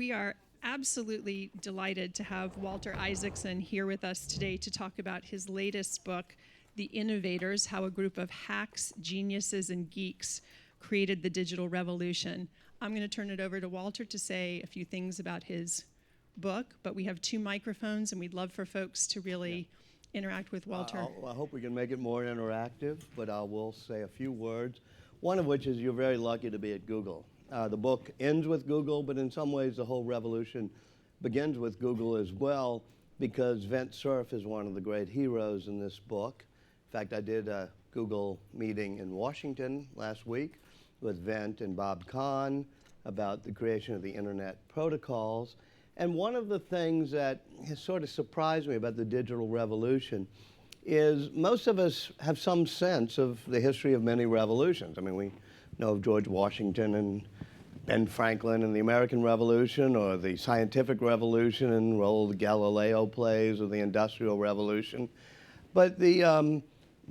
We are absolutely delighted to have Walter Isaacson here with us today to talk about his latest book, The Innovators: How a Group of Hacks, Geniuses, and Geeks Created the Digital Revolution. I'm going to turn it over to Walter to say a few things about his book, but we have 2 microphones, and we'd love for folks to really interact with Walter. I hope we can make it more interactive, but I will say a few words, one of which is you're very lucky to be at Google. The book ends with Google, but in some ways the whole revolution begins with Google as well, because Vint Cerf is one of the great heroes in this book. In fact, I did a Google meeting in Washington last week with Vint and Bob Kahn about the creation of the Internet protocols. And one of the things that has sort of surprised me about the digital revolution is most of us have some sense of the history of many revolutions. I mean, we know of George Washington and Ben Franklin and the American Revolution, or the Scientific Revolution and the role the Galileo plays, or the Industrial Revolution. But the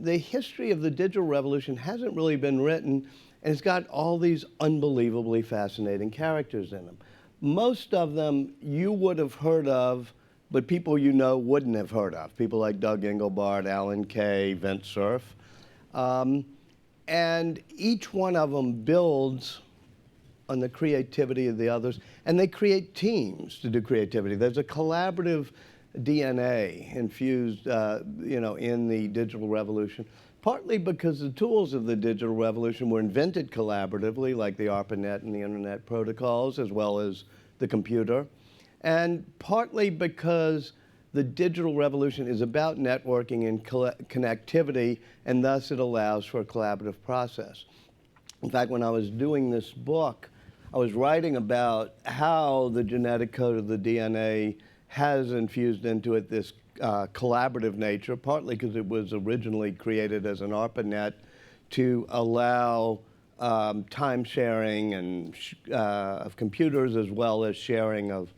history of the digital revolution hasn't really been written, and it's got all these unbelievably fascinating characters in them. Most of them you would have heard of, but people you know wouldn't have heard of. People like Doug Engelbart, Alan Kay, Vint Cerf. And each one of them builds on the creativity of the others, and they create teams to do creativity. There's a collaborative DNA infused in the digital revolution, partly because the tools of the digital revolution were invented collaboratively, like the ARPANET and the Internet protocols, as well as the computer, and partly because the digital revolution is about networking and connectivity, and thus it allows for a collaborative process. In fact, when I was doing this book, I was writing about how the genetic code of the DNA has infused into it this collaborative nature, partly because it was originally created as an ARPANET to allow time sharing and of computers, as well as sharing of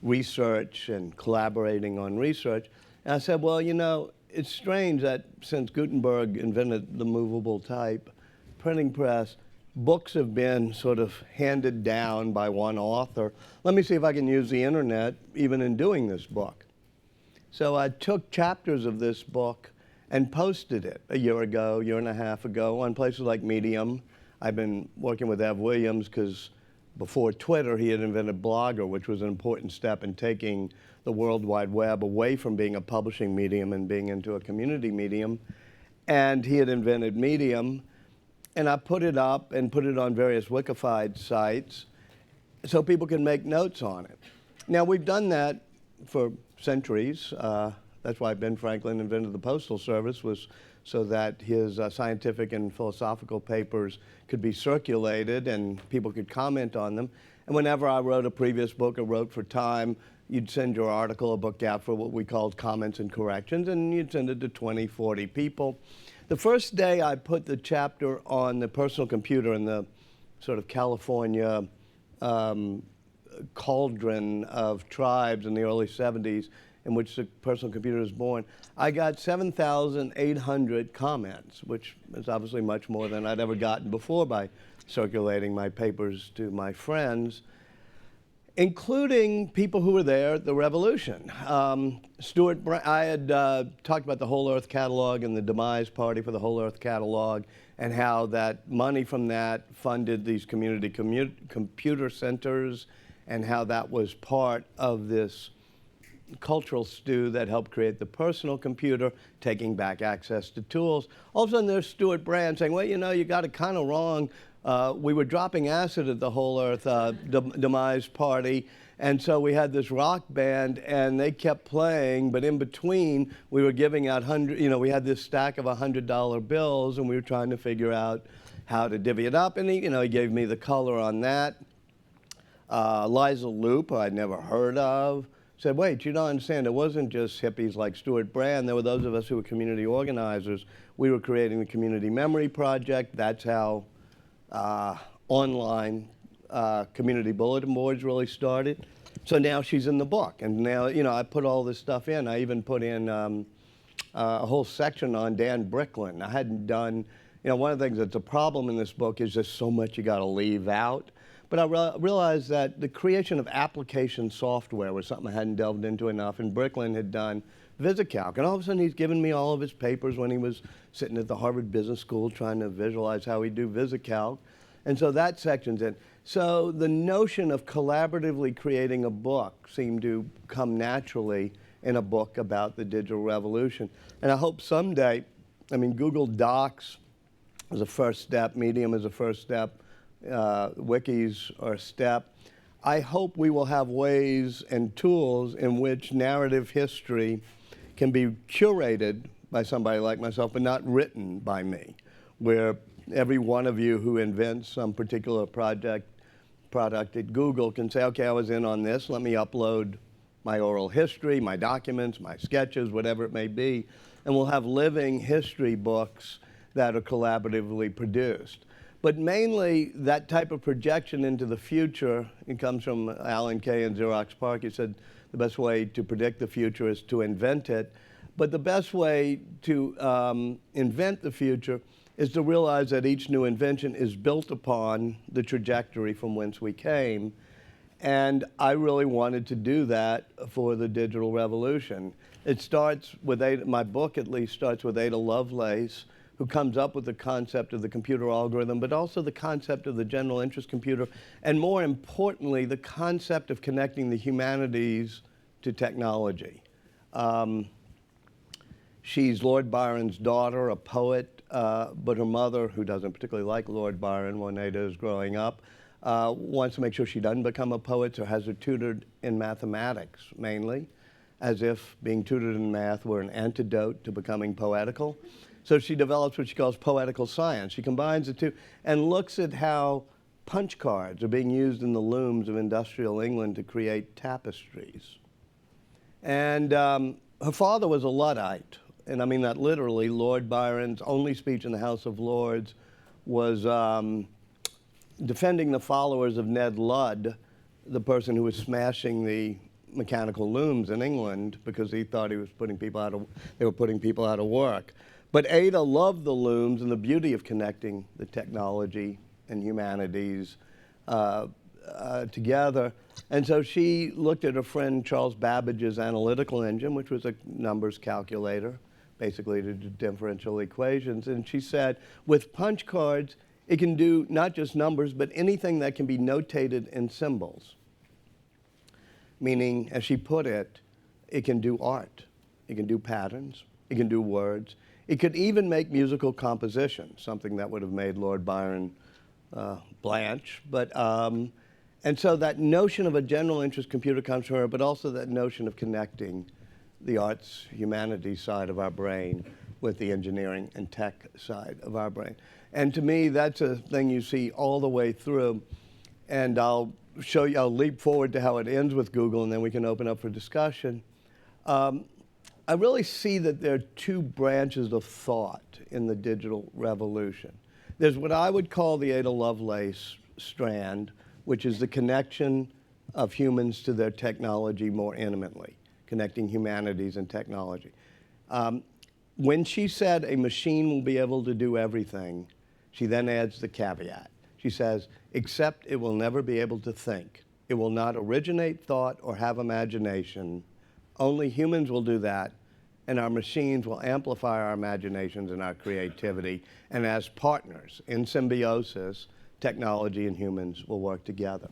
research and collaborating on research. And I said, well, you know, it's strange that since Gutenberg invented the movable type printing press, books have been sort of handed down by one author. Let me see if I can use the internet even in doing this book. So I took chapters of this book and posted it a year and a half ago on places like Medium. I've been working with Ev Williams because before Twitter, he had invented Blogger, which was an important step in taking the World Wide Web away from being a publishing medium and being into a community medium. And he had invented Medium. And I put it up and put it on various Wikified sites so people can make notes on it. Now, we've done that for centuries. That's why Ben Franklin invented the Postal Service, was so that his scientific and philosophical papers could be circulated and people could comment on them. And whenever I wrote a previous book or wrote for Time, you'd send your article or book out for what we called comments and corrections, and you'd send it to 20, 40 people. The first day I put the chapter on the personal computer in the sort of California cauldron of tribes in the early 70s, in which the personal computer was born, I got 7,800 comments, which is obviously much more than I'd ever gotten before by circulating my papers to my friends, including people who were there at the revolution. I had talked about the Whole Earth Catalog and the demise party for the Whole Earth Catalog, and how that money from that funded these community computer centers, and how that was part of this cultural stew that helped create the personal computer, taking back access to tools. All of a sudden there's Stuart Brand saying, well, you know, you got it kind of wrong. We were dropping acid at the Whole Earth demise party, and so we had this rock band, and they kept playing, but in between we were giving out we had this stack of $100 bills, and we were trying to figure out how to divvy it up, and he gave me the color on that. Liza Loop, who I'd never heard of, said, wait, you don't understand, it wasn't just hippies like Stuart Brand, there were those of us who were community organizers. We were creating the Community Memory Project. That's how online community bulletin boards really started. So now she's in the book, and now, I put all this stuff in. I even put in a whole section on Dan Bricklin. I hadn't done, one of the things that's a problem in this book is just so much you gotta leave out. But I realized that the creation of application software was something I hadn't delved into enough, and Bricklin had done VisiCalc. And all of a sudden, he's given me all of his papers when he was sitting at the Harvard Business School trying to visualize how he'd do VisiCalc. And so that section's in. So the notion of collaboratively creating a book seemed to come naturally in a book about the digital revolution. And I hope someday, Google Docs is a first step, Medium is a first step, wikis are a step. I hope we will have ways and tools in which narrative history can be curated by somebody like myself, but not written by me, where every one of you who invents some particular product at Google can say, okay, I was in on this, let me upload my oral history, my documents, my sketches, whatever it may be, and we'll have living history books that are collaboratively produced. But mainly, that type of projection into the future, it comes from Alan Kay and Xerox PARC. He said the best way to predict the future is to invent it. But the best way to invent the future is to realize that each new invention is built upon the trajectory from whence we came. And I really wanted to do that for the digital revolution. It starts with my book at least starts with Ada Lovelace, who comes up with the concept of the computer algorithm, but also the concept of the general interest computer, and more importantly, the concept of connecting the humanities to technology. She's Lord Byron's daughter, a poet, but her mother, who doesn't particularly like Lord Byron when Ada is growing up, wants to make sure she doesn't become a poet, so has her tutored in mathematics, mainly, as if being tutored in math were an antidote to becoming poetical. So she develops what she calls poetical science. She combines the two and looks at how punch cards are being used in the looms of industrial England to create tapestries. And her father was a Luddite, and I mean that literally. Lord Byron's only speech in the House of Lords was defending the followers of Ned Ludd, the person who was smashing the mechanical looms in England because he thought they were putting people out of work. But Ada loved the looms and the beauty of connecting the technology and humanities together. And so she looked at her friend Charles Babbage's analytical engine, which was a numbers calculator, basically to do differential equations. And she said, with punch cards, it can do not just numbers, but anything that can be notated in symbols. Meaning, as she put it, it can do art, it can do patterns, it can do words. It could even make musical compositions, something that would have made Lord Byron blanch. And so that notion of a general interest computer comes from her, but also that notion of connecting the arts, humanities side of our brain with the engineering and tech side of our brain. And to me, that's a thing you see all the way through. And I'll show you, I'll leap forward to how it ends with Google, and then we can open up for discussion. I really see that there are two branches of thought in the digital revolution. There's what I would call the Ada Lovelace strand, which is the connection of humans to their technology more intimately, connecting humanities and technology. When she said a machine will be able to do everything, she then adds the caveat. She says, except it will never be able to think. It will not originate thought or have imagination. Only humans will do that, and our machines will amplify our imaginations and our creativity. And as partners in symbiosis, technology and humans will work together.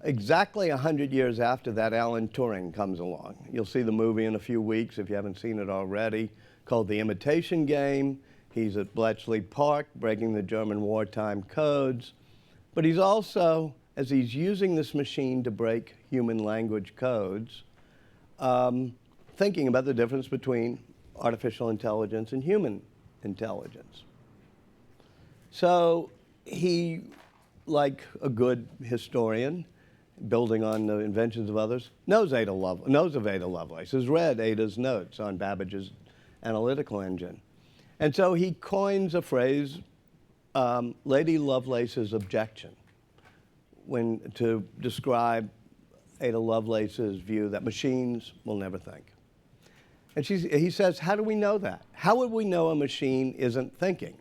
Exactly 100 years after that, Alan Turing comes along. You'll see the movie in a few weeks if you haven't seen it already, called The Imitation Game. He's at Bletchley Park breaking the German wartime codes. But he's also, as he's using this machine to break human language codes, thinking about the difference between artificial intelligence and human intelligence. So he, like a good historian, building on the inventions of others, knows of Ada Lovelace, has read Ada's notes on Babbage's analytical engine. And so he coins a phrase, Lady Lovelace's objection, to describe Ada Lovelace's view that machines will never think. And he says, how do we know that? How would we know a machine isn't thinking?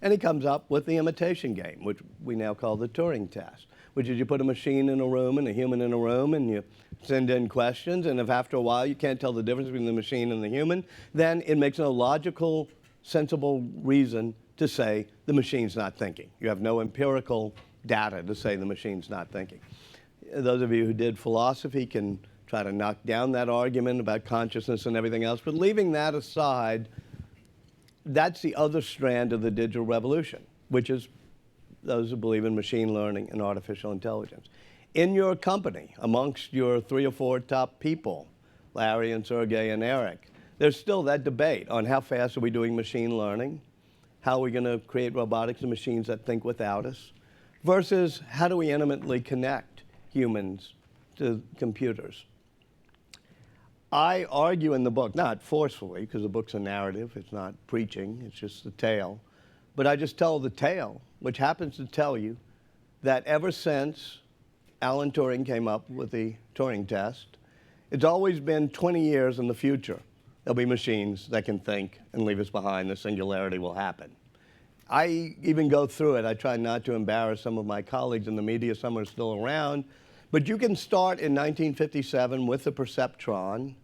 And he comes up with the imitation game, which we now call the Turing test, which is you put a machine in a room and a human in a room, and you send in questions, and if after a while you can't tell the difference between the machine and the human, then it makes no logical, sensible reason to say the machine's not thinking. You have no empirical data to say the machine's not thinking. Those of you who did philosophy can try to knock down that argument about consciousness and everything else, but leaving that aside, that's the other strand of the digital revolution, which is those who believe in machine learning and artificial intelligence. In your company, amongst your 3 or 4 top people, Larry and Sergey and Eric, there's still that debate on how fast are we doing machine learning, how are we going to create robotics and machines that think without us, versus how do we intimately connect humans to computers. I argue in the book, not forcefully, because the book's a narrative, it's not preaching, it's just the tale, but I just tell the tale, which happens to tell you that ever since Alan Turing came up with the Turing test, it's always been 20 years in the future. There'll be machines that can think and leave us behind. The singularity will happen. I even go through it. I try not to embarrass some of my colleagues in the media. Some are still around. But you can start in 1957 with the perceptron,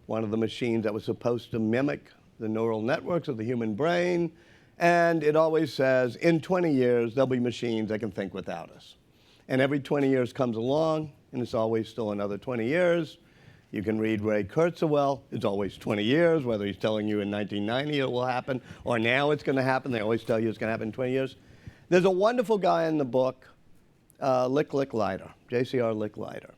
one of the machines that was supposed to mimic the neural networks of the human brain. And it always says, in 20 years, there'll be machines that can think without us. And every 20 years comes along, and it's always still another 20 years. You can read Ray Kurzweil. It's always 20 years, whether he's telling you in 1990 it will happen or now it's going to happen. They always tell you it's going to happen in 20 years. There's a wonderful guy in the book, Licklider, J.C.R. Licklider.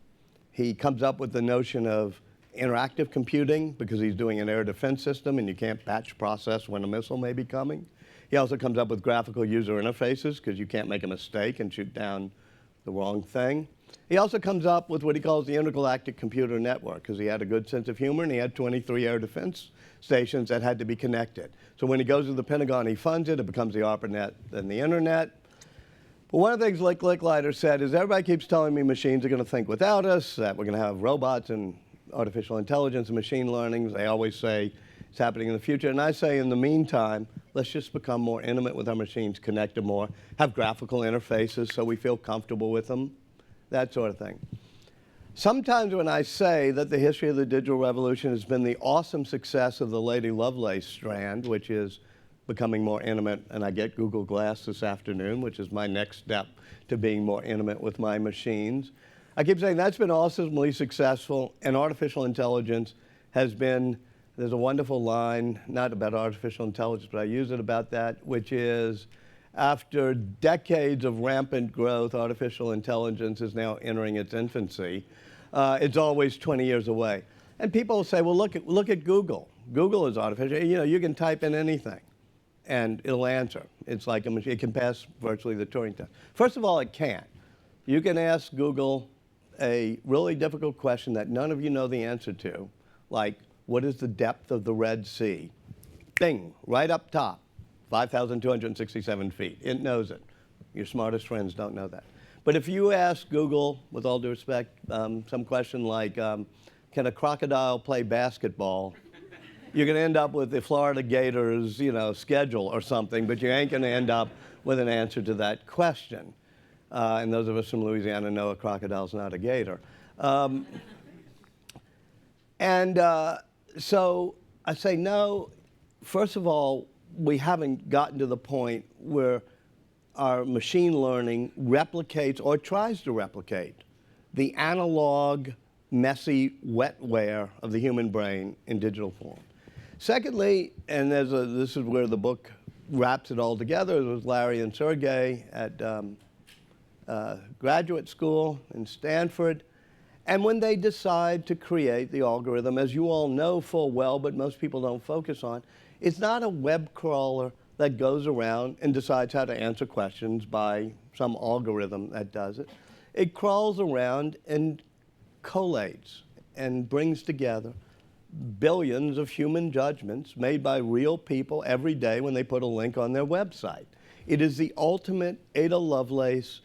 He comes up with the notion of interactive computing because he's doing an air defense system and you can't batch process when a missile may be coming. He also comes up with graphical user interfaces because you can't make a mistake and shoot down the wrong thing. He also comes up with what he calls the intergalactic computer network because he had a good sense of humor and he had 23 air defense stations that had to be connected. So when he goes to the Pentagon, he funds it. It becomes the ARPANET and the internet. But one of the things Licklider said is everybody keeps telling me machines are going to think without us, that we're going to have robots and artificial intelligence and machine learning. They always say it's happening in the future. And I say in the meantime, let's just become more intimate with our machines, connect them more, have graphical interfaces so we feel comfortable with them. That sort of thing. Sometimes when I say that the history of the digital revolution has been the awesome success of the Lady Lovelace strand, which is becoming more intimate, and I get Google Glass this afternoon, which is my next step to being more intimate with my machines. I keep saying that's been awesomely successful, and artificial intelligence has been, there's a wonderful line, not about artificial intelligence, but I use it about that, which is, after decades of rampant growth, artificial intelligence is now entering its infancy. It's always 20 years away. And people will say, well, look at Google. Google is artificial. You know, you can type in anything, and it'll answer. It's like a machine. It can pass virtually the Turing test. First of all, it can't. You can ask Google a really difficult question that none of you know the answer to, like, what is the depth of the Red Sea? Bing, right up top. 5,267 feet. It knows it. Your smartest friends don't know that. But if you ask Google, with all due respect, some question like, can a crocodile play basketball? You're going to end up with the Florida Gators, schedule or something, but you ain't going to end up with an answer to that question. And those of us from Louisiana know a crocodile's not a gator. So I say no. First of all, we haven't gotten to the point where our machine learning replicates or tries to replicate the analog, messy wetware of the human brain in digital form. Secondly, and this is where the book wraps it all together, it was Larry and Sergey at graduate school in Stanford. And when they decide to create the algorithm, as you all know full well, but most people don't focus on, it's not a web crawler that goes around and decides how to answer questions by some algorithm that does it. It crawls around and collates and brings together billions of human judgments made by real people every day when they put a link on their website. It is the ultimate Ada Lovelace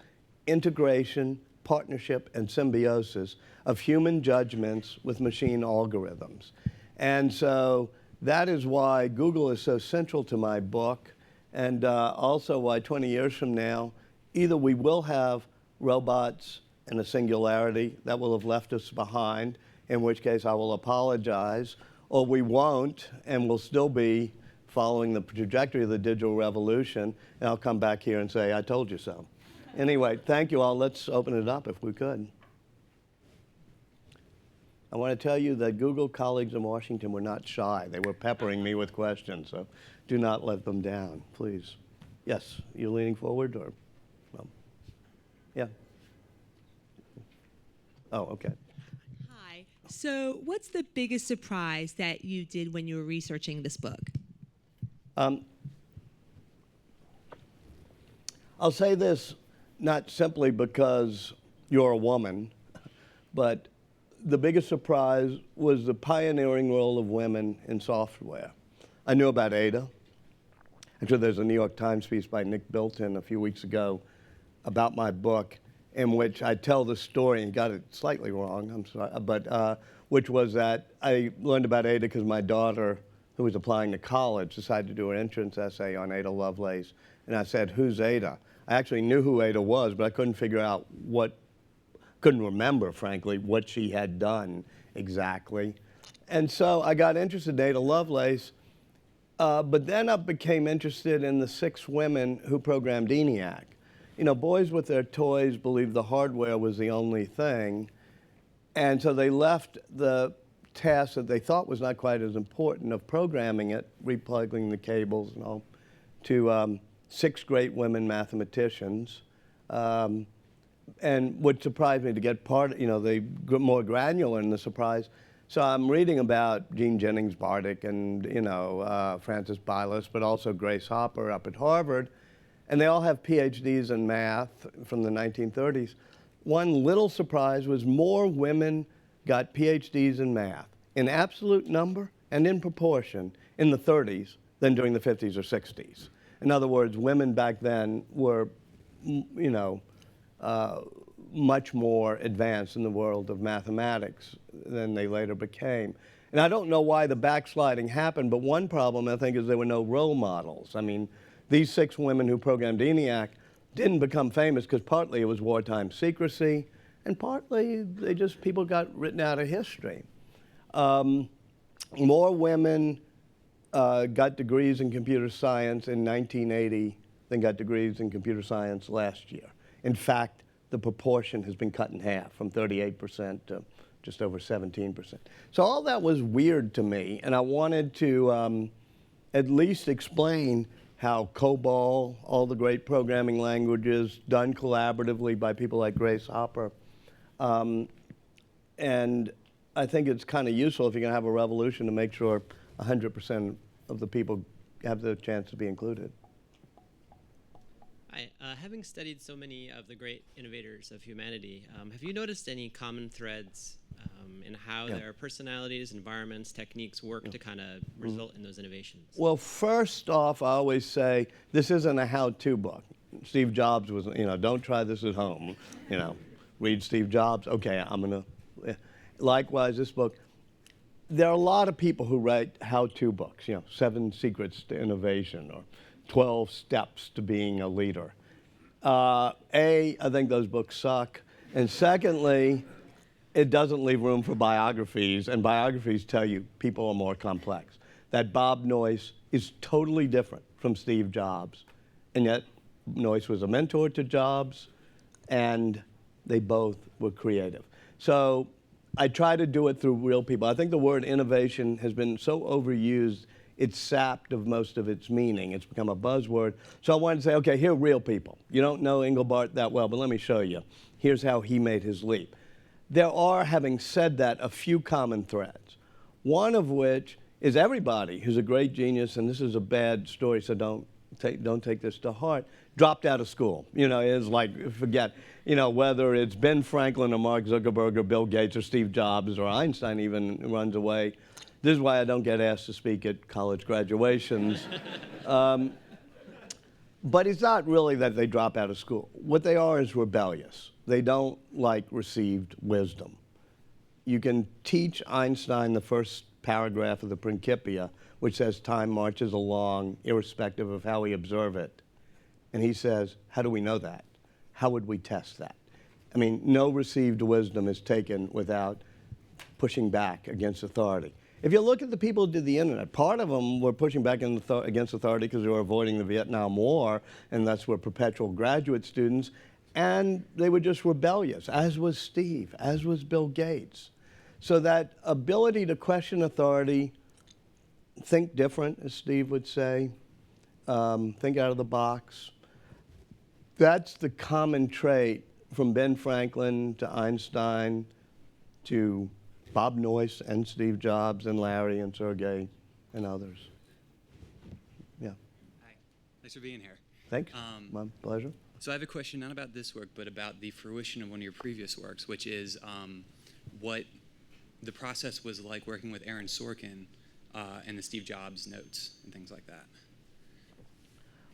integration, partnership, and symbiosis of human judgments with machine algorithms. And so that is why Google is so central to my book, and also why 20 years from now, either we will have robots and a singularity that will have left us behind, in which case I will apologize, or we won't, and we'll still be following the trajectory of the digital revolution, and I'll come back here and say, I told you so. Anyway, thank you all. Let's open it up if we could. I want to tell you that Google colleagues in Washington were not shy. They were peppering me with questions, so do not let them down, please. Yes, you leaning forward, or? Well, yeah. Oh, okay. Hi. So what's the biggest surprise that you did when you were researching this book? I'll say this not simply because you're a woman, but the biggest surprise was the pioneering role of women in software. I knew about Ada. Actually, there's a New York Times piece by Nick Bilton a few weeks ago about my book, in which I tell the story, and got it slightly wrong, I'm sorry, but which was that I learned about Ada because my daughter, who was applying to college, decided to do an entrance essay on Ada Lovelace, and I said, who's Ada? I actually knew who Ada was, but I couldn't figure out couldn't remember, frankly, what she had done exactly. And so I got interested in Ada Lovelace, but then I became interested in the 6 women who programmed ENIAC. You know, boys with their toys believed the hardware was the only thing, and so they left the task that they thought was not quite as important of programming it, replugging the cables and all, to 6 great women mathematicians. And what surprised me to get they got more granular in the surprise. So I'm reading about Jean Jennings Bardick and, Frances Bylas, but also Grace Hopper up at Harvard. And they all have PhDs in math from the 1930s. One little surprise was more women got PhDs in math, in absolute number and in proportion, in the 30s than during the 50s or 60s. In other words, women back then were, much more advanced in the world of mathematics than they later became. And I don't know why the backsliding happened, but one problem, I think, is there were no role models. I mean, these 6 women who programmed ENIAC didn't become famous because partly it was wartime secrecy, and partly people got written out of history. More women got degrees in computer science in 1980 than got degrees in computer science last year. In fact, the proportion has been cut in half, from 38% to just over 17%. So all that was weird to me, and I wanted to at least explain how COBOL, all the great programming languages, done collaboratively by people like Grace Hopper. And I think it's kind of useful if you're going to have a revolution to make sure 100% of the people have the chance to be included. Hi. Having studied so many of the great innovators of humanity, have you noticed any common threads in how their personalities, environments, techniques work to kind of result in those innovations? Well, first off, I always say this isn't a how-to book. Steve Jobs was, don't try this at home. Read Steve Jobs. Okay, I'm going to. Likewise, this book. There are a lot of people who write how-to books, 7 Secrets to Innovation or 12 Steps to Being a Leader. I think those books suck. And secondly, it doesn't leave room for biographies, and biographies tell you people are more complex. That Bob Noyce is totally different from Steve Jobs, and yet Noyce was a mentor to Jobs, and they both were creative. So I try to do it through real people. I think the word innovation has been so overused, it's sapped of most of its meaning. It's become a buzzword. So I wanted to say, okay, here are real people. You don't know Engelbart that well, but let me show you. Here's how he made his leap. There are, having said that, a few common threads. One of which is everybody who's a great genius, and this is a bad story, so don't take this to heart, dropped out of school. It's like, forget, whether it's Ben Franklin or Mark Zuckerberg or Bill Gates or Steve Jobs or Einstein even runs away. This is why I don't get asked to speak at college graduations. But it's not really that they drop out of school. What they are is rebellious. They don't like received wisdom. You can teach Einstein the first paragraph of the Principia, which says time marches along irrespective of how we observe it. And he says, how do we know that? How would we test that? I mean, no received wisdom is taken without pushing back against authority. If you look at the people who did the internet, part of them were pushing back against authority because they were avoiding the Vietnam War, and thus were perpetual graduate students, and they were just rebellious, as was Steve, as was Bill Gates. So that ability to question authority, think different, as Steve would say, think out of the box, that's the common trait from Ben Franklin to Einstein to Bob Noyce and Steve Jobs and Larry and Sergey and others. Yeah. Hi. Thanks for being here. Thanks. My pleasure. So I have a question not about this work, but about the fruition of one of your previous works, which is what the process was like working with Aaron Sorkin and the Steve Jobs notes and things like that.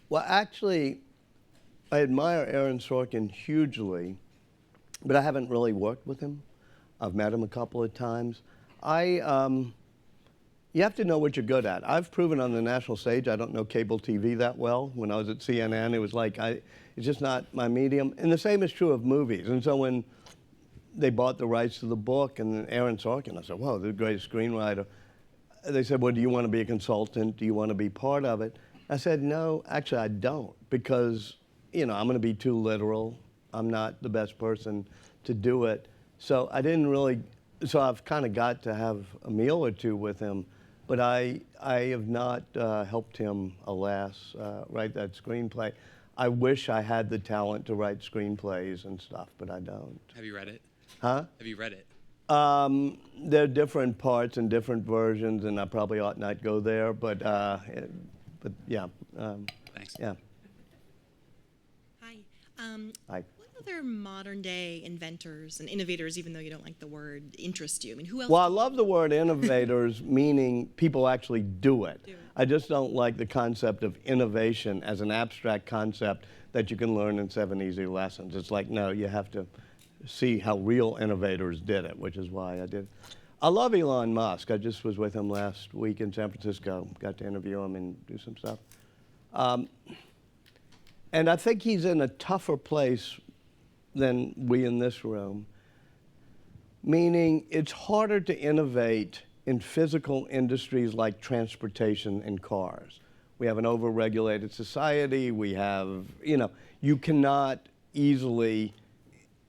Well, actually, I admire Aaron Sorkin hugely, but I haven't really worked with him. I've met him a couple of times. You have to know what you're good at. I've proven on the national stage I don't know cable TV that well. When I was at CNN, it was like, it's just not my medium. And the same is true of movies. And so when they bought the rights to the book, and Aaron Sorkin, I said, whoa, the greatest screenwriter. They said, well, do you want to be a consultant? Do you want to be part of it? I said, no, actually I don't, because I'm going to be too literal. I'm not the best person to do it. So I didn't really, so I've kind of got to have a meal or two with him, but I have not helped him, alas, write that screenplay. I wish I had the talent to write screenplays and stuff, but I don't. Have you read it? Huh? Have you read it? There are different parts and different versions, and I probably ought not go there, but yeah. Thanks. Yeah. Hi. Hi. What other modern day inventors and innovators, even though you don't like the word, interest you? I mean, who else? Well, I love the word innovators, meaning people actually do it. Do it. I just don't like the concept of innovation as an abstract concept that you can learn in 7 easy lessons. It's like, no, you have to see how real innovators did it, which is why I did. I love Elon Musk. I just was with him last week in San Francisco. Got to interview him and do some stuff. And I think he's in a tougher place than we in this room, meaning it's harder to innovate in physical industries like transportation and cars. We have an over-regulated society. We have, you cannot easily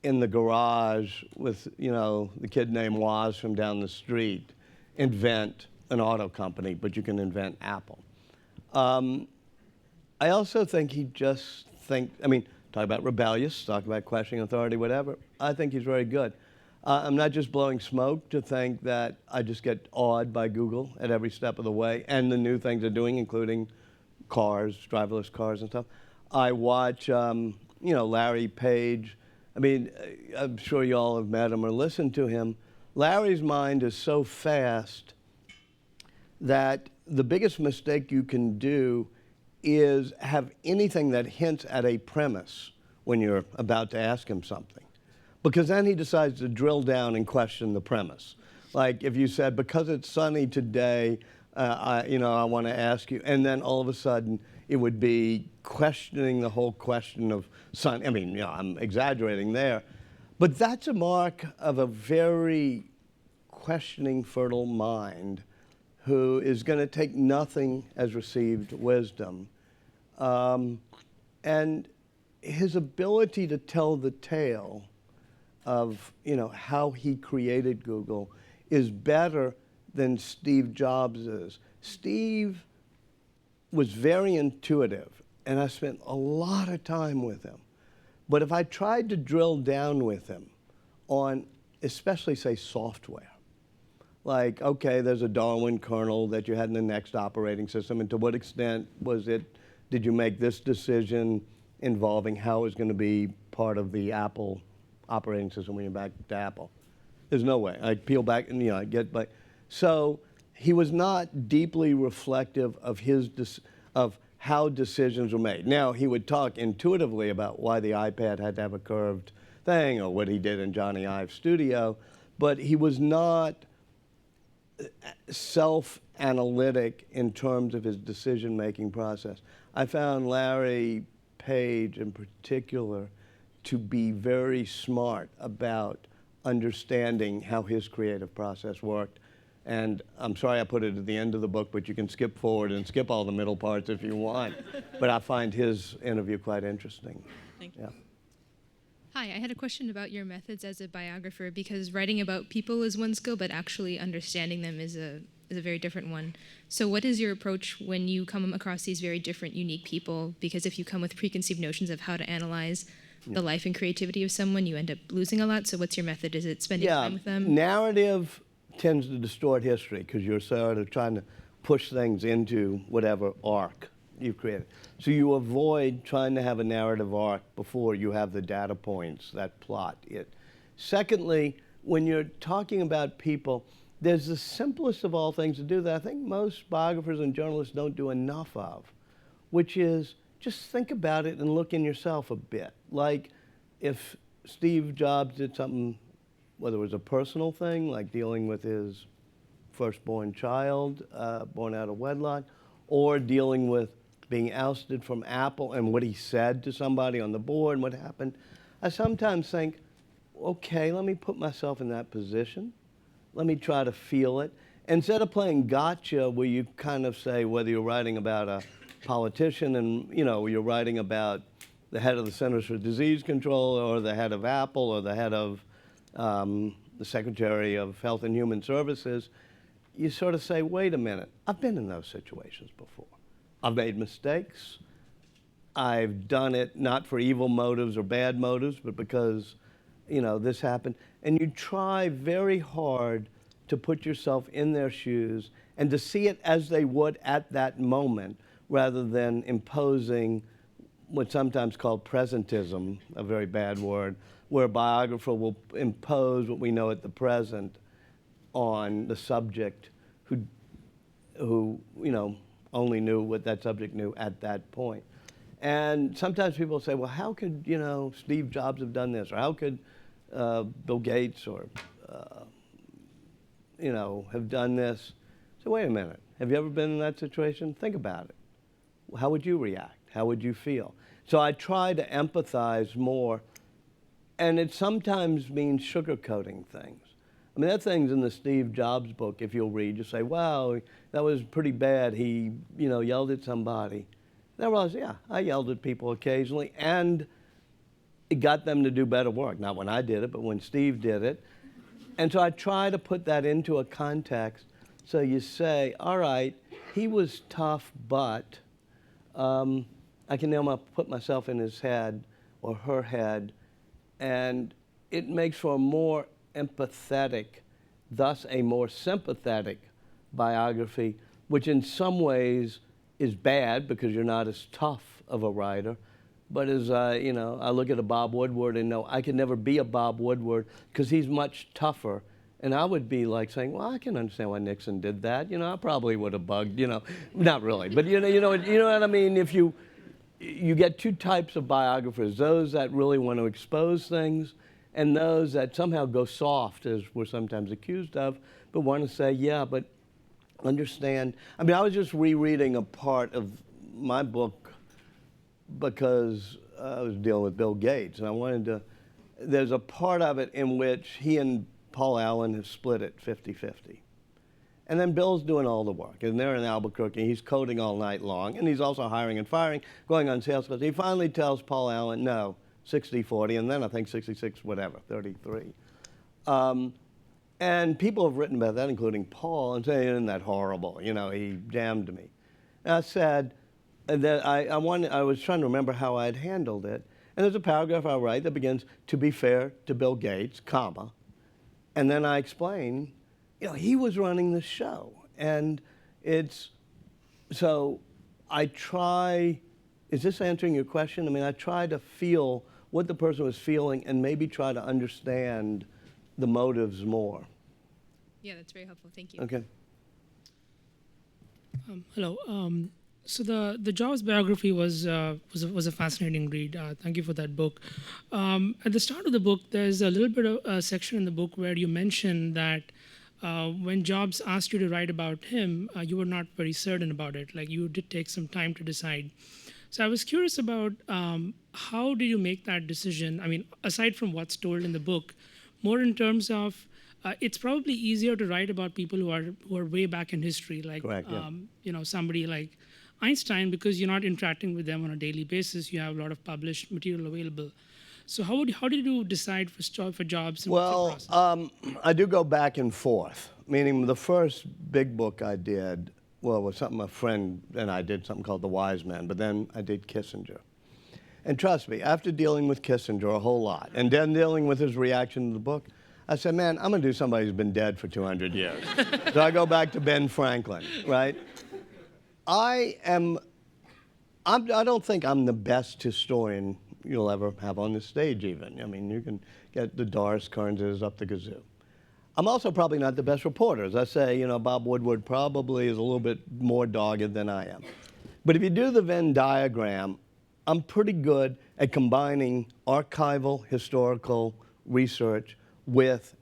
in the garage with, the kid named Woz from down the street invent an auto company, but you can invent Apple. I also think talk about rebellious, talk about questioning authority, whatever. I think he's very good. I'm not just blowing smoke to think that I just get awed by Google at every step of the way and the new things they're doing, including cars, driverless cars and stuff. I watch, Larry Page. I mean, I'm sure you all have met him or listened to him. Larry's mind is so fast that the biggest mistake you can do is have anything that hints at a premise when you're about to ask him something. Because then he decides to drill down and question the premise. Like if you said, because it's sunny today, I want to ask you, and then all of a sudden it would be questioning the whole question of sun. I mean, I'm exaggerating there, but that's a mark of a very questioning, fertile mind who is going to take nothing as received wisdom. And his ability to tell the tale of how he created Google is better than Steve Jobs is. Steve was very intuitive, and I spent a lot of time with him. But if I tried to drill down with him on, especially, say, software, like, okay, there's a Darwin kernel that you had in the next operating system, and to what extent did you make this decision involving how it was going to be part of the Apple operating system when you're back to Apple? There's no way. I peel back and, I get back. So he was not deeply reflective of of how decisions were made. Now, he would talk intuitively about why the iPad had to have a curved thing or what he did in Johnny Ive's studio, but he was not self-analytic in terms of his decision-making process. I found Larry Page in particular to be very smart about understanding how his creative process worked. And I'm sorry I put it at the end of the book, but you can skip forward and skip all the middle parts if you want. But I find his interview quite interesting. Thank you. Yeah. Hi, I had a question about your methods as a biographer, because writing about people is one skill, but actually understanding them is a very different one. So what is your approach when you come across these very different, unique people? Because if you come with preconceived notions of how to analyze the life and creativity of someone, you end up losing a lot. So what's your method? Is it spending time with them? Narrative tends to distort history because you're sort of trying to push things into whatever arc you've created. So you avoid trying to have a narrative arc before you have the data points that plot it. Secondly, when you're talking about people, there's the simplest of all things to do that I think most biographers and journalists don't do enough of, which is just think about it and look in yourself a bit. Like if Steve Jobs did something, whether it was a personal thing, like dealing with his firstborn child born out of wedlock, or dealing with being ousted from Apple and what he said to somebody on the board and what happened, I sometimes think, okay, let me put myself in that position. Let me try to feel it. Instead of playing gotcha, where you kind of say whether you're writing about a politician and, you know, you're writing about the head of the Centers for Disease Control or the head of Apple or the head of the Secretary of Health and Human Services, you sort of say, wait a minute, I've been in those situations before. I've made mistakes. I've done it not for evil motives or bad motives, but because, you know, this happened. And you try very hard to put yourself in their shoes and to see it as they would at that moment, rather than imposing what's sometimes called presentism, a very bad word, where a biographer will impose what we know at the present on the subject who you know, only knew what that subject knew at that point. And sometimes people say, well, how could, you know, Steve Jobs have done this? Or how could Bill Gates or, you know, have done this? So wait a minute. Have you ever been in that situation? Think about it. How would you react? How would you feel? So I try to empathize more. And it sometimes means sugarcoating things. I mean, that thing's in the Steve Jobs book, if you'll read. You say, wow, that was pretty bad. He, you know, yelled at somebody. And I realized, yeah, I yelled at people occasionally, and it got them to do better work. Not when I did it, but when Steve did it. And so I try to put that into a context. So you say, all right, he was tough, but I can now put myself in his head or her head, and it makes for a more empathetic, thus a more sympathetic biography, which in some ways is bad because you're not as tough of a writer. But as you know, I look at a Bob Woodward and know I could never be a Bob Woodward because he's much tougher. And I would be like saying, well, I can understand why Nixon did that. You know, I probably would have bugged, you know, not really, but you know what I mean? If you get two types of biographers, those that really want to expose things and those that somehow go soft, as we're sometimes accused of, but want to say, yeah, but understand. I mean, I was just rereading a part of my book because I was dealing with Bill Gates, and I wanted to, there's a part of it in which he and Paul Allen have split it 50-50. And then Bill's doing all the work, and they're in Albuquerque, he's coding all night long, and he's also hiring and firing, going on sales calls. He finally tells Paul Allen, no, 60-40, and then I think 66, whatever, 33. And people have written about that, including Paul, and saying, isn't that horrible? You know, he damned me. And I said that I was trying to remember how I'd handled it. And there's a paragraph I write that begins, to be fair to Bill Gates, comma. And then I explain, you know, he was running the show. And it's, so I try, is this answering your question? I mean, I try to feel what the person was feeling and maybe try to understand the motives more. Yeah, that's very helpful. Thank you. Okay. Hello. So the Jobs biography was a fascinating read. Thank you for that book. At the start of the book, there's a little bit of a section in the book where you mention that when Jobs asked you to write about him, you were not very certain about it. Like, you did take some time to decide. So I was curious about how do you make that decision? I mean, aside from what's told in the book, more in terms of it's probably easier to write about people who are way back in history, like Correct, yeah. Somebody like Einstein, because you're not interacting with them on a daily basis. You have a lot of published material available. So how did you decide for jobs? And what's the process? I do go back and forth. Meaning, the first big book I did, was something a friend and I did, something called The Wise Men. But then I did Kissinger. And trust me, after dealing with Kissinger a whole lot, and then dealing with his reaction to the book, I said, man, I'm going to do somebody who's been dead for 200 years. So I go back to Ben Franklin, right? I don't think I'm the best historian you'll ever have on the stage even. I mean, you can get the Doris Kearnses up the kazoo. I'm also probably not the best reporter. As I say, Bob Woodward probably is a little bit more dogged than I am. But if you do the Venn diagram, I'm pretty good at combining archival, historical research with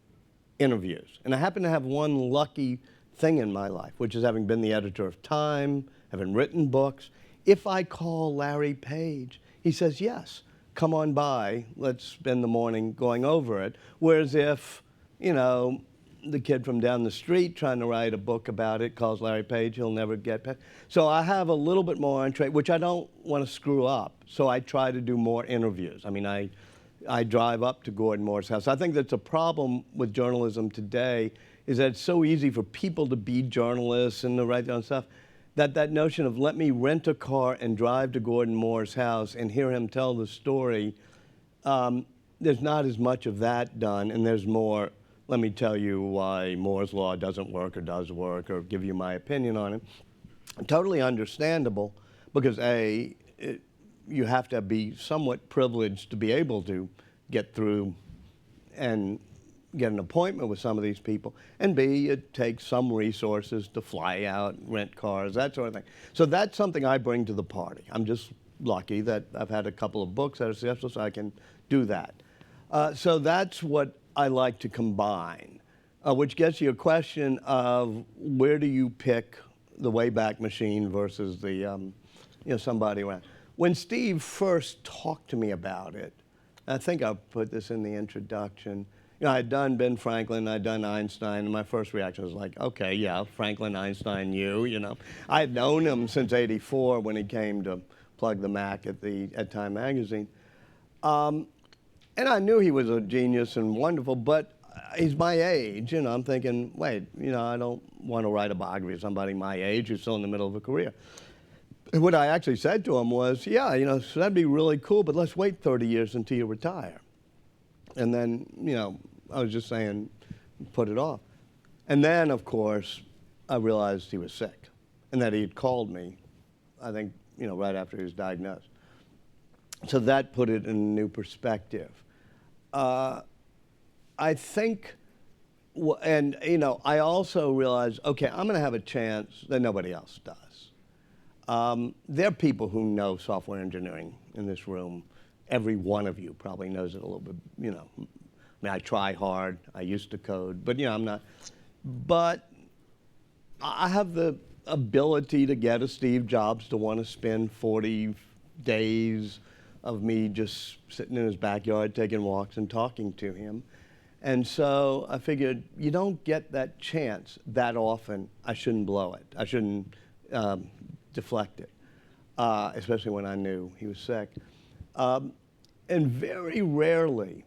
interviews. And I happen to have one lucky thing in my life, which is having been the editor of Time, having written books. If I call Larry Page, he says, yes, come on by, let's spend the morning going over it. Whereas if, the kid from down the street trying to write a book about it calls Larry Page, he'll never get paid. So I have a little bit more entree, which I don't want to screw up. So I try to do more interviews. I mean, I drive up to Gordon Moore's house. I think that's a problem with journalism today, is that it's so easy for people to be journalists and to write their own stuff, that notion of let me rent a car and drive to Gordon Moore's house and hear him tell the story, there's not as much of that done, and there's more, let me tell you why Moore's law doesn't work or does work, or give you my opinion on it. Totally understandable, because you have to be somewhat privileged to be able to get through and get an appointment with some of these people, and B, it takes some resources to fly out, rent cars, that sort of thing. So that's something I bring to the party. I'm just lucky that I've had a couple of books that are successful, so I can do that. So that's what I like to combine, which gets you a question of where do you pick the Wayback Machine versus the somebody around. When Steve first talked to me about it, I think I put this in the introduction. I'd done Ben Franklin, I'd done Einstein, and my first reaction was like, okay, yeah, Franklin, Einstein, you. I had known him since '84 when he came to plug the Mac at Time Magazine. And I knew he was a genius and wonderful, but he's my age. I'm thinking, wait, I don't want to write a biography of somebody my age who's still in the middle of a career. And what I actually said to him was, yeah, so that'd be really cool, but let's wait 30 years until you retire. And then, I was just saying, put it off. And then, of course, I realized he was sick and that he had called me, I think, right after he was diagnosed. So that put it in a new perspective. I think, and I also realized, okay, I'm going to have a chance that nobody else does. There are people who know software engineering in this room. Every one of you probably knows it a little bit, I mean, I try hard, I used to code, but I'm not. But I have the ability to get a Steve Jobs to want to spend 40 days of me just sitting in his backyard, taking walks and talking to him. And so I figured, you don't get that chance that often. I shouldn't blow it. I shouldn't deflect it, especially when I knew he was sick. And very rarely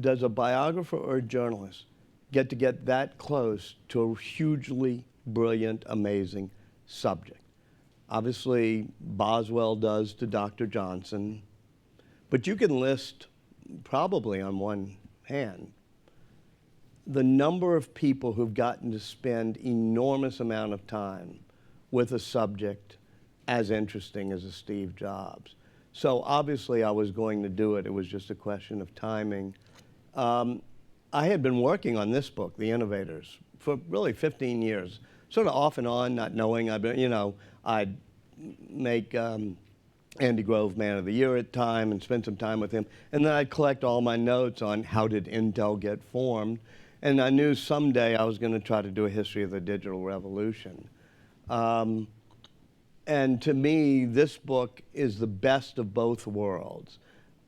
does a biographer or a journalist get that close to a hugely brilliant, amazing subject. Obviously, Boswell does to Dr. Johnson, but you can list probably on one hand the number of people who've gotten to spend enormous amount of time with a subject as interesting as a Steve Jobs. So obviously I was going to do it. It was just a question of timing. I had been working on this book, The Innovators, for really 15 years, sort of off and on, not knowing. I'd make Andy Grove Man of the Year at Time and spend some time with him. And then I'd collect all my notes on how did Intel get formed. And I knew someday I was going to try to do a history of the digital revolution. And to me, this book is the best of both worlds.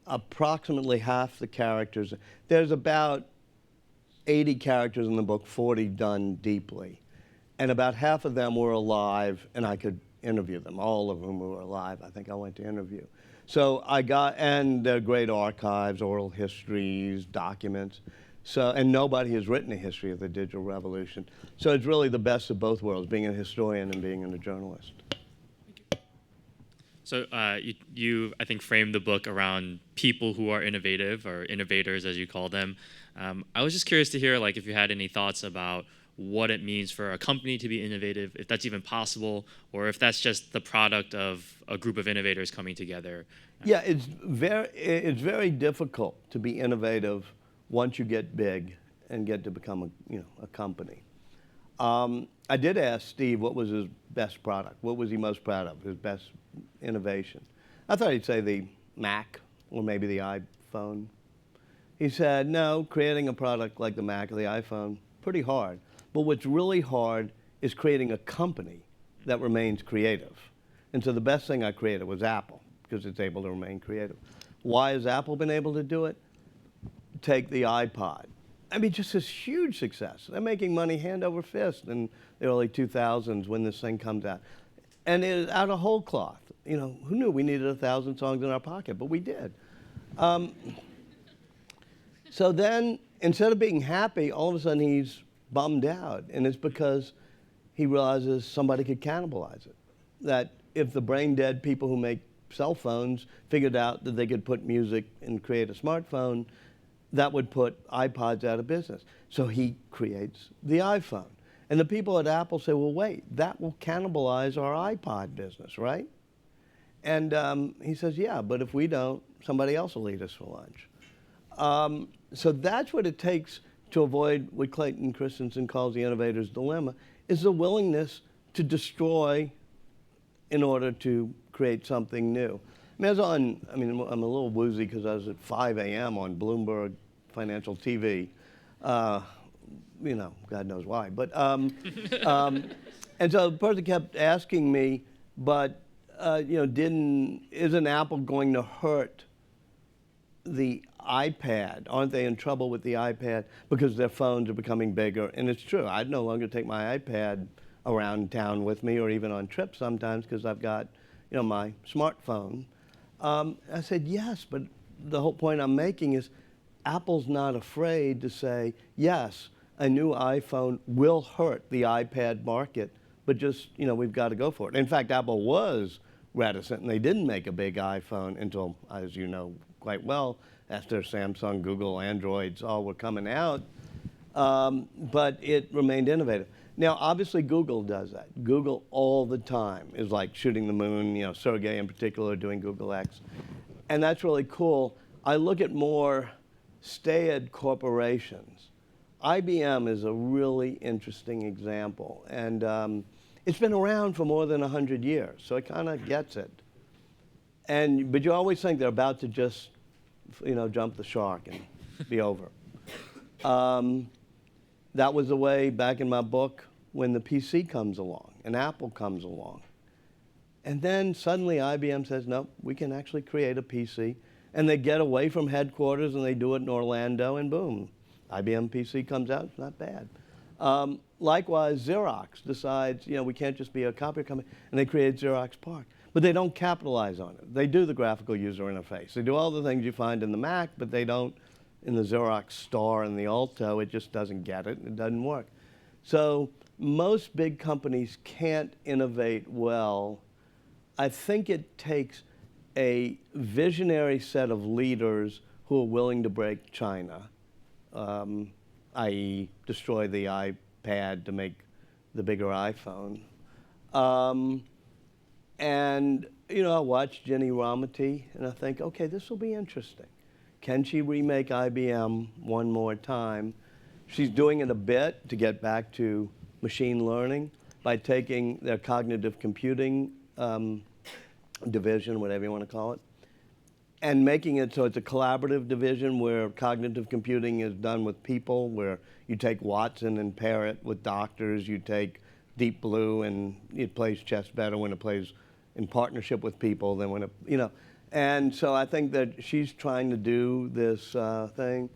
Approximately half the characters, there's about 80 characters in the book, 40 done deeply. And about half of them were alive, and I could interview them. All of them were alive. I think I went to interview. So I got, and they're great archives, oral histories, documents. So, and nobody has written a history of the digital revolution. So it's really the best of both worlds, being a historian and being a journalist. So you, I think, framed the book around people who are innovative, or innovators, as you call them. I was just curious to hear, like, if you had any thoughts about what it means for a company to be innovative, if that's even possible, or if that's just the product of a group of innovators coming together. Yeah, it's very difficult to be innovative once you get big and get to become a company. I did ask Steve what was his best product. What was he most proud of, his best innovation? I thought he'd say the Mac or maybe the iPhone. He said, no, creating a product like the Mac or the iPhone, pretty hard. But what's really hard is creating a company that remains creative. And so the best thing I created was Apple, because it's able to remain creative. Why has Apple been able to do it? Take the iPod. I mean, just this huge success. They're making money hand over fist in the early 2000s when this thing comes out. And it is out of whole cloth. You know, who knew we needed 1,000 songs in our pocket? But we did. So then, instead of being happy, all of a sudden he's bummed out. And it's because he realizes somebody could cannibalize it. That if the brain-dead people who make cell phones figured out that they could put music and create a smartphone, that would put iPods out of business. So he creates the iPhone. And the people at Apple say, well, wait, that will cannibalize our iPod business, right? And he says, yeah, but if we don't, somebody else will eat us for lunch. So that's what it takes to avoid what Clayton Christensen calls the Innovators Dilemma, is the willingness to destroy in order to create something new. I mean, I'm a little woozy because I was at 5 a.m. on Bloomberg Financial TV. You know, God knows why. But and so the person kept asking me, but you know, isn't Apple going to hurt the iPad? Aren't they in trouble with the iPad because their phones are becoming bigger? And it's true. I'd no longer take my iPad around town with me, or even on trips sometimes, because I've got, you know, my smartphone. I said, yes, but the whole point I'm making is Apple's not afraid to say, yes, a new iPhone will hurt the iPad market, but just, you know, we've got to go for it. In fact, Apple was reticent, and they didn't make a big iPhone until, as you know quite well, after Samsung, Google, Androids all were coming out, but it remained innovative. Now, obviously, Google does that. Google all the time is like shooting the moon, you know, Sergey in particular doing Google X. And that's really cool. I look at more staid corporations. IBM is a really interesting example. And it's been around for more than 100 years, so it kind of gets it. But you always think they're about to just, you know, jump the shark and be over. That was the way back in my book when the PC comes along and Apple comes along. And then suddenly IBM says, nope, we can actually create a PC. And they get away from headquarters and they do it in Orlando, and boom, IBM PC comes out. It's not bad. Likewise, Xerox decides, you know, we can't just be a copier company, and they create Xerox PARC. But they don't capitalize on it. They do the graphical user interface. They do all the things you find in the Mac, but they don't in the Xerox Star and the Alto. It just doesn't get it. It doesn't work. So most big companies can't innovate well. I think it takes a visionary set of leaders who are willing to break China, i.e. destroy the iPad to make the bigger iPhone. And, you know, I watch Ginny Rometty, and I think, okay, this will be interesting. Can she remake IBM one more time? She's doing it a bit to get back to machine learning by taking their cognitive computing division, whatever you want to call it, and making it so it's a collaborative division where cognitive computing is done with people, where you take Watson and pair it with doctors, you take Deep Blue and it plays chess better when it plays in partnership with people than when it. And so I think that she's trying to do this thing.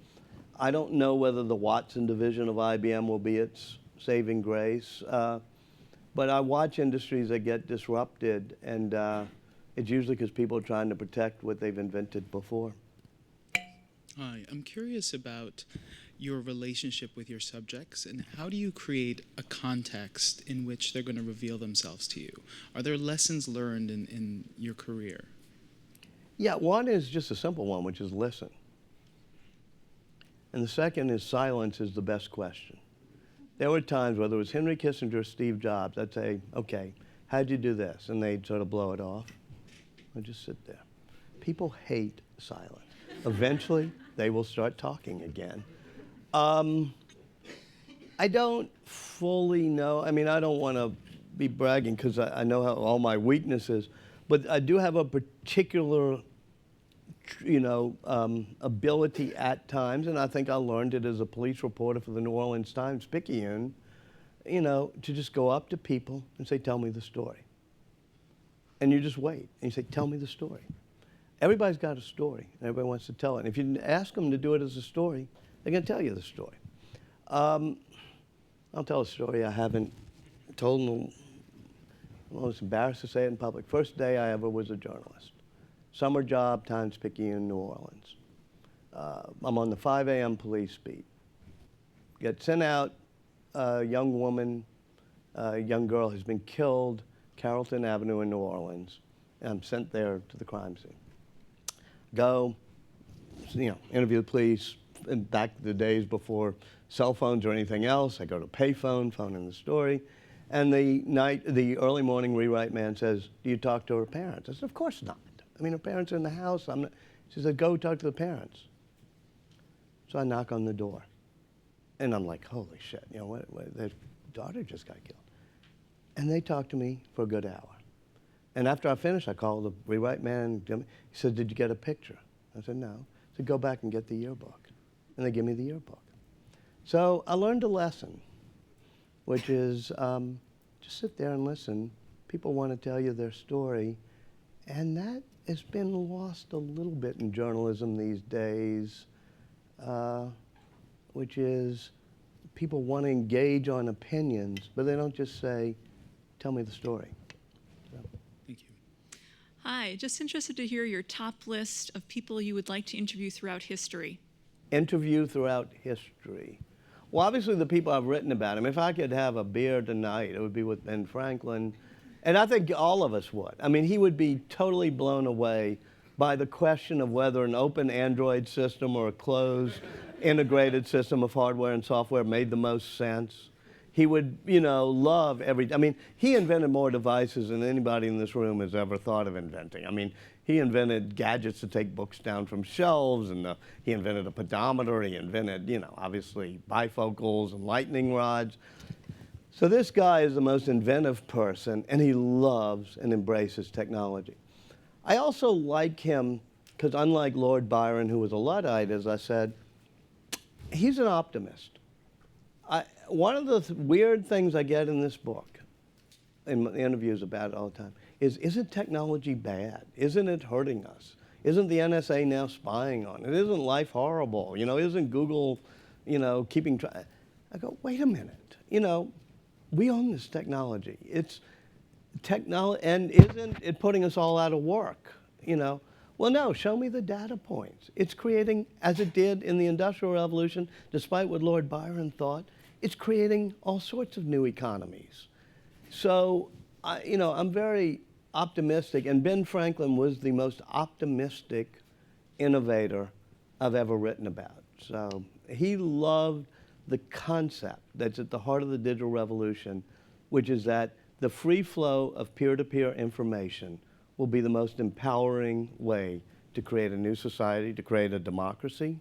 I don't know whether the Watson division of IBM will be its saving grace, but I watch industries that get disrupted, and it's usually because people are trying to protect what they've invented before. Hi, I'm curious about your relationship with your subjects, and how do you create a context in which they're going to reveal themselves to you? Are there lessons learned in your career? Yeah, one is just a simple one, which is listen. And the second is silence is the best question. There were times, whether it was Henry Kissinger or Steve Jobs, I'd say, okay, how'd you do this? And they'd sort of blow it off. I'd just sit there. People hate silence. Eventually, they will start talking again. I don't fully know. I mean, I don't want to be bragging because I know how all my weaknesses, but I do have a particular, ability at times, and I think I learned it as a police reporter for the New Orleans Times-Picayune, to just go up to people and say, tell me the story. And you just wait, and you say, tell me the story. Everybody's got a story, and everybody wants to tell it. And if you ask them to do it as a story, they're going to tell you the story. I'll tell a story I haven't told them. I was embarrassed to say it in public. First day I ever was a journalist. Summer job, Times-Picayune, New Orleans. I'm on the 5 a.m. police beat. Get sent out, a young woman, a young girl has been killed, Carrollton Avenue in New Orleans, and I'm sent there to the crime scene. Go, interview the police. And back the days before cell phones or anything else, I go to payphone, phone in the story, and the early morning rewrite man says, do you talk to her parents? I said, of course not. I mean, her parents are in the house. She said, go talk to the parents. So I knock on the door, and I'm like, holy shit, their daughter just got killed. And they talked to me for a good hour. And after I finished, I called the rewrite man. He said, did you get a picture? I said, no. He said, go back and get the yearbook. And they give me the yearbook. So I learned a lesson, which is just sit there and listen. People want to tell you their story. And that has been lost a little bit in journalism these days, which is people want to engage on opinions, but they don't just say, tell me the story. Thank you. Hi, just interested to hear your top list of people you would like to interview throughout history. Interview throughout history. Well, obviously the people I've written about him. If I could have a beer tonight, it would be with Ben Franklin. And I think all of us would. I mean, he would be totally blown away by the question of whether an open Android system or a closed integrated system of hardware and software made the most sense. He would, love I mean, he invented more devices than anybody in this room has ever thought of inventing. I mean, he invented gadgets to take books down from shelves, and he invented a pedometer. He invented, obviously bifocals and lightning rods. So this guy is the most inventive person, and he loves and embraces technology. I also like him because unlike Lord Byron, who was a Luddite, as I said, he's an optimist. One of the weird things I get in this book, in interviews about it all the time, is, isn't technology bad? Isn't it hurting us? Isn't the NSA now spying on it? Isn't life horrible? Isn't Google, keeping track? I go, wait a minute. We own this technology. It's technology, and isn't it putting us all out of work? Well, no, show me the data points. It's creating, as it did in the Industrial Revolution, despite what Lord Byron thought, it's creating all sorts of new economies. So, I'm very optimistic, and Ben Franklin was the most optimistic innovator I've ever written about. So he loved the concept that's at the heart of the digital revolution, which is that the free flow of peer-to-peer information will be the most empowering way to create a new society, to create a democracy,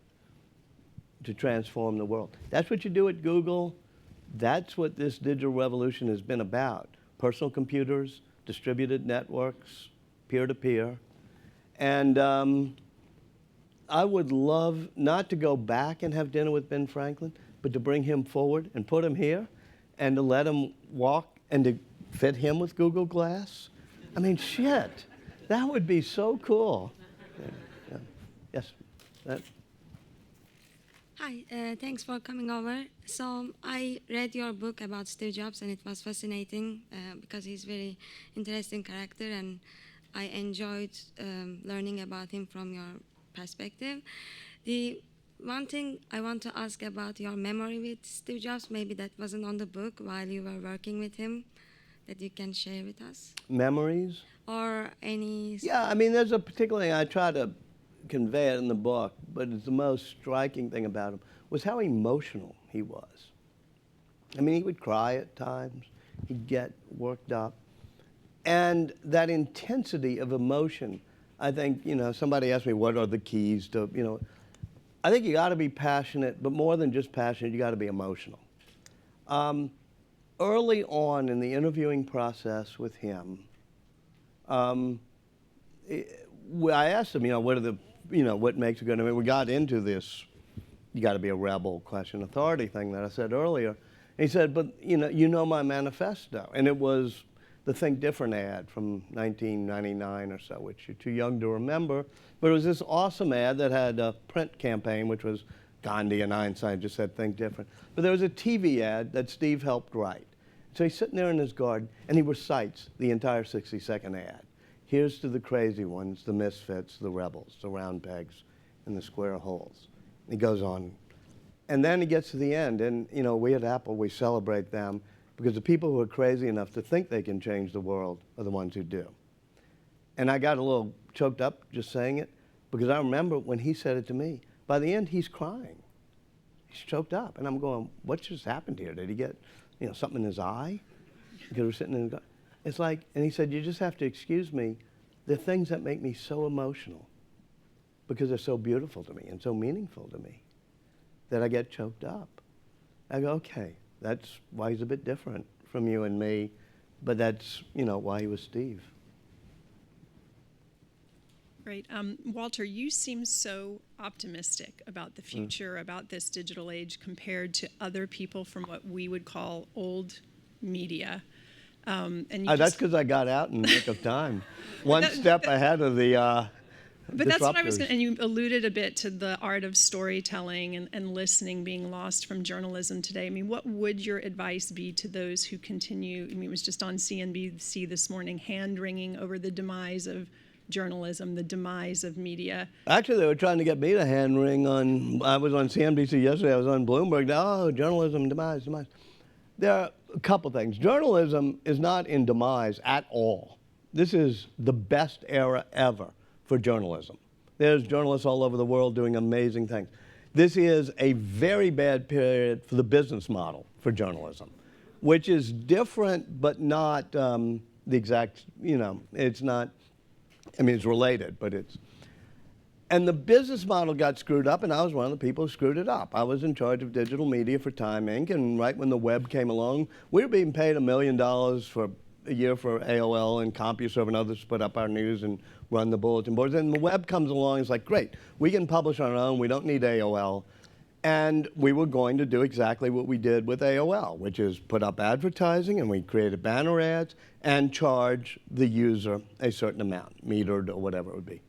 to transform the world. That's what you do at Google. That's what this digital revolution has been about. Personal computers, distributed networks, peer-to-peer. And I would love not to go back and have dinner with Ben Franklin, but to bring him forward and put him here and to let him walk and to fit him with Google Glass I mean, shit, that would be so cool. Yeah. Yes. Hi, thanks for coming over. So I read your book about Steve Jobs, and it was fascinating because he's a very interesting character, and I enjoyed learning about him from your perspective. The one thing I want to ask about your memory with Steve Jobs, maybe that wasn't on the book while you were working with him, that you can share with us? Memories? Or any... Yeah, I mean, there's a particular thing I try to convey it in the book, but it's the most striking thing about him was how emotional he was. I mean, he would cry at times. He'd get worked up. And that intensity of emotion, I think, somebody asked me, what are the keys to, I think you got to be passionate, but more than just passionate, you got to be emotional. Early on in the interviewing process with him, I asked him, what makes a good, we got into this, you got to be a rebel, question authority thing that I said earlier. And he said, but you know my manifesto. And it was the Think Different ad from 1999 or so, which you're too young to remember. But it was this awesome ad that had a print campaign, which was Gandhi and Einstein just said Think Different. But there was a TV ad that Steve helped write. So he's sitting there in his garden, and he recites the entire 60-second ad. Here's to the crazy ones, the misfits, the rebels, the round pegs, and the square holes. He goes on. And then he gets to the end, and we at Apple, we celebrate them because the people who are crazy enough to think they can change the world are the ones who do. And I got a little choked up just saying it because I remember when he said it to me. By the end, he's crying. He's choked up. And I'm going, what just happened here? Did he get something in his eye? Because we're sitting in the... It's like, and he said, you just have to excuse me. There are things that make me so emotional because they're so beautiful to me and so meaningful to me that I get choked up. I go, okay, that's why he's a bit different from you and me, but that's, why he was Steve. Great. Walter, you seem so optimistic about the future, about this digital age compared to other people from what we would call old media. And that's because I got out in the nick of time. One step ahead of the But that's what I was disruptors. going to, and you alluded a bit to the art of storytelling and listening being lost from journalism today. I mean, what would your advice be to those who continue, it was just on CNBC this morning, hand-wringing over the demise of journalism, the demise of media. Actually, they were trying to get me to hand wring on, I was on CNBC yesterday, I was on Bloomberg, journalism, demise. There are a couple things. Journalism is not in demise at all. This is the best era ever for journalism. There's journalists all over the world doing amazing things. This is a very bad period for the business model for journalism, which is different but not the exact, it's not, it's related, but it's, and the business model got screwed up, and I was one of the people who screwed it up. I was in charge of digital media for Time Inc., and right when the web came along, we were being paid $1 million for a year for AOL and CompuServe and others to put up our news and run the bulletin boards. And the web comes along, it's like, great, we can publish on our own, we don't need AOL. And we were going to do exactly what we did with AOL, which is put up advertising, and we created banner ads and charge the user a certain amount, metered or whatever it would be.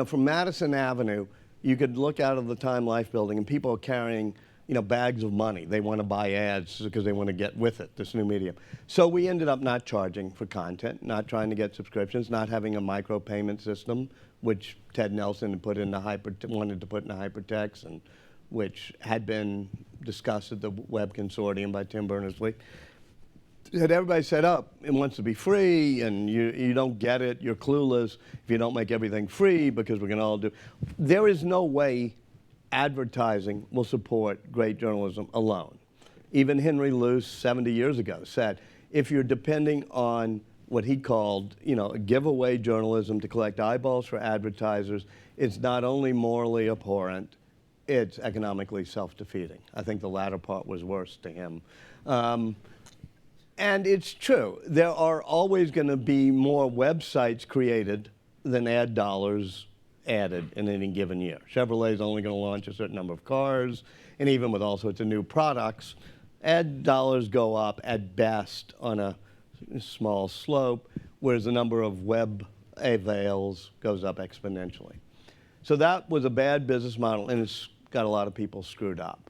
From Madison Avenue, you could look out of the Time Life building, and people are carrying bags of money. They want to buy ads because they want to get with it, this new medium. So we ended up not charging for content, not trying to get subscriptions, not having a micropayment system, which Ted Nelson had wanted to put in hypertext, and which had been discussed at the Web Consortium by Tim Berners-Lee. Had everybody set up, it wants to be free, and you don't get it, you're clueless if you don't make everything free because we're going to all do. There is no way advertising will support great journalism alone. Even Henry Luce 70 years ago said, if you're depending on what he called, giveaway journalism to collect eyeballs for advertisers, it's not only morally abhorrent, it's economically self-defeating. I think the latter part was worse to him. And it's true. There are always going to be more websites created than ad dollars added in any given year. Chevrolet's only going to launch a certain number of cars, and even with all sorts of new products, ad dollars go up at best on a small slope, whereas the number of web avails goes up exponentially. So that was a bad business model, and it's got a lot of people screwed up.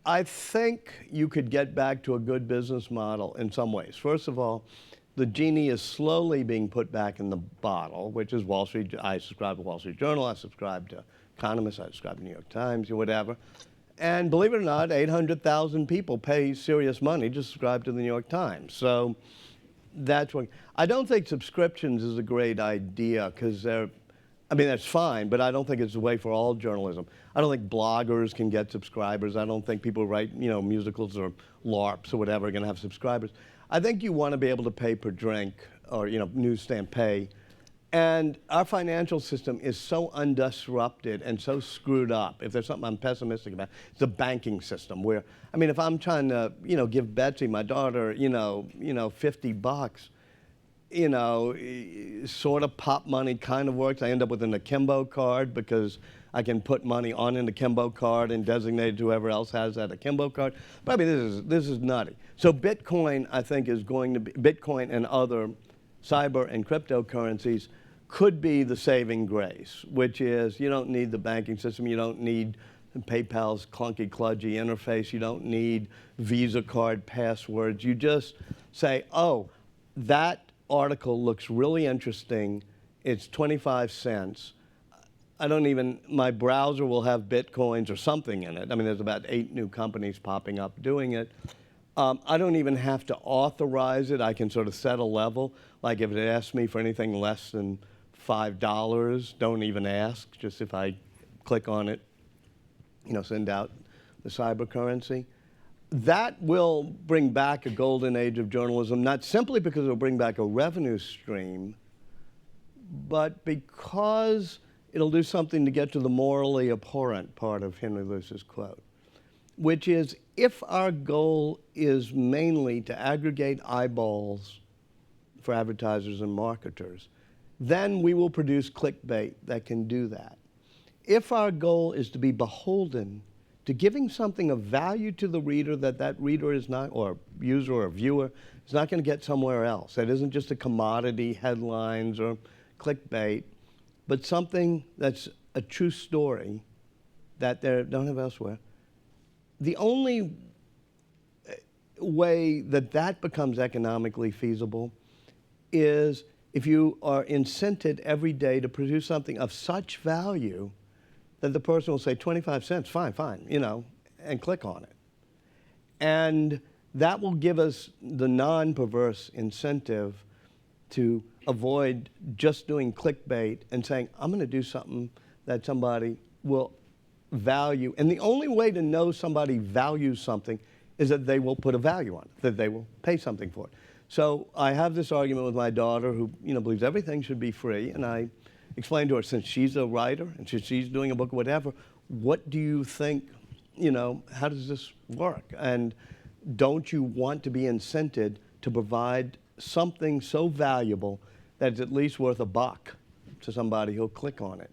I think you could get back to a good business model in some ways. First of all, the genie is slowly being put back in the bottle, which is Wall Street. I subscribe to Wall Street Journal, I subscribe to Economist, I subscribe to New York Times, or whatever. And believe it or not, 800,000 people pay serious money to subscribe to the New York Times. So that's what, I don't think subscriptions is a great idea because I mean, that's fine, but I don't think it's the way for all journalism. I don't think bloggers can get subscribers. I don't think people who write, musicals or LARPs or whatever are going to have subscribers. I think you want to be able to pay per drink or, newsstand pay. And our financial system is so undisrupted and so screwed up. If there's something I'm pessimistic about, it's the banking system where, I mean, if I'm trying to, give Betsy, my daughter, $50, sort of pop money kind of works. I end up with an akimbo card because I can put money on an akimbo card and designate to whoever else has that akimbo card. But I mean, this is nutty. So Bitcoin, I think, is going to be, Bitcoin and other cyber and cryptocurrencies could be the saving grace, which is you don't need the banking system, you don't need PayPal's clunky, kludgy interface, you don't need Visa card passwords. You just say, oh, that article looks really interesting. It's 25 cents. My browser will have Bitcoins or something in it. I mean, there's about 8 new companies popping up doing it. I don't even have to authorize it. I can sort of set a level. Like if it asks me for anything less than $5, don't even ask. Just if I click on it, send out the cyber currency. That will bring back a golden age of journalism, not simply because it will bring back a revenue stream, but because it'll do something to get to the morally abhorrent part of Henry Luce's quote, which is if our goal is mainly to aggregate eyeballs for advertisers and marketers, then we will produce clickbait that can do that. If our goal is to be beholden to giving something of value to the reader that reader is not, or user or viewer, is not going to get somewhere else. That isn't just a commodity, headlines or clickbait, but something that's a true story that they don't have elsewhere. The only way that becomes economically feasible is if you are incented every day to produce something of such value that the person will say, 25 cents, fine, and click on it. And that will give us the non-perverse incentive to avoid just doing clickbait and saying, I'm going to do something that somebody will value. And the only way to know somebody values something is that they will put a value on it, that they will pay something for it. So I have this argument with my daughter who believes everything should be free, and I explain to her, since she's a writer and since she's doing a book or whatever, what do you think, how does this work? And don't you want to be incented to provide something so valuable that it's at least worth $1 to somebody who'll click on it?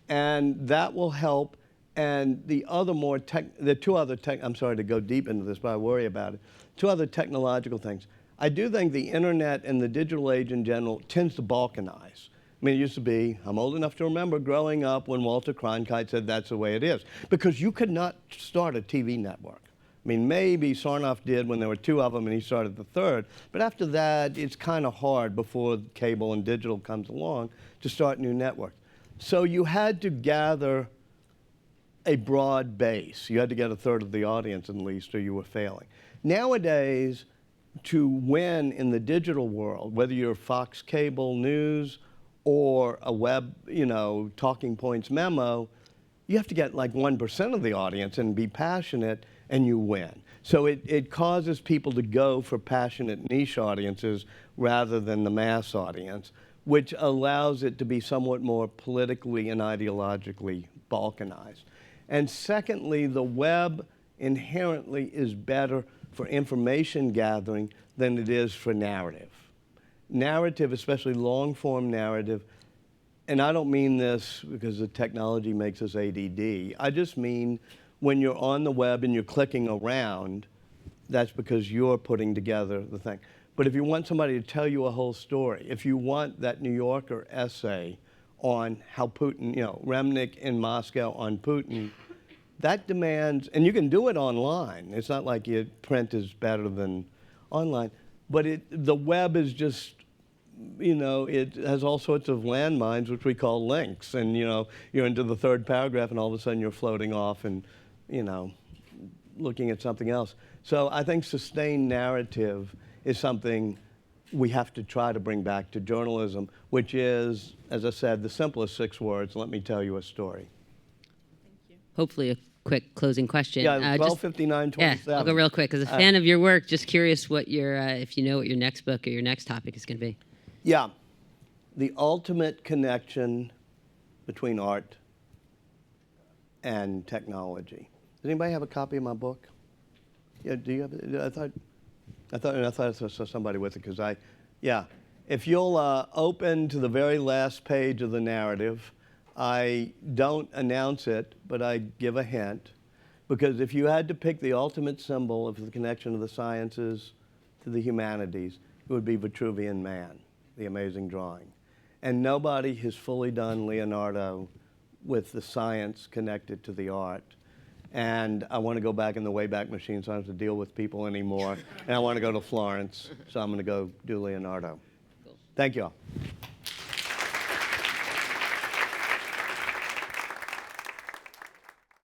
And that will help. And the other I'm sorry to go deep into this, but I worry about it. 2 other technological things. I do think the internet and the digital age in general tends to balkanize. I mean, it used to be, I'm old enough to remember growing up when Walter Cronkite said that's the way it is. Because you could not start a TV network. I mean, maybe Sarnoff did when there were 2 of them and he started the 3rd. But after that, it's kind of hard before cable and digital comes along to start new networks. So you had to gather a broad base. You had to get 1/3 of the audience at least, or you were failing. Nowadays, to win in the digital world, whether you're Fox Cable News or a web, talking points memo, you have to get like 1% of the audience and be passionate, and you win. So it causes people to go for passionate niche audiences rather than the mass audience, which allows it to be somewhat more politically and ideologically balkanized. And secondly, the web inherently is better for information gathering than it is for narrative. Narrative, especially long-form narrative, and I don't mean this because the technology makes us ADD. I just mean when you're on the web and you're clicking around, that's because you're putting together the thing. But if you want somebody to tell you a whole story, if you want that New Yorker essay on how Putin, Remnick in Moscow on Putin, that demands, and you can do it online. It's not like print is better than online, but the web is just, it has all sorts of landmines, which we call links, and you're into the third paragraph, and all of a sudden you're floating off and, looking at something else. So I think sustained narrative is something we have to try to bring back to journalism, which is, as I said, the simplest 6 words: let me tell you a story. Hopefully a quick closing question. Yeah, 12:59:27. Yeah, I'll go real quick. As a fan of your work, just curious what if you know what your next book or your next topic is going to be. Yeah, the ultimate connection between art and technology. Does anybody have a copy of my book? Yeah, do you have it? I thought I saw somebody with it, because if you'll open to the very last page of the narrative, I don't announce it, but I give a hint, because if you had to pick the ultimate symbol of the connection of the sciences to the humanities, it would be Vitruvian Man, the amazing drawing. And nobody has fully done Leonardo with the science connected to the art. And I want to go back in the Wayback Machine, so I don't have to deal with people anymore. And I want to go to Florence, so I'm going to go do Leonardo. Cool. Thank you all.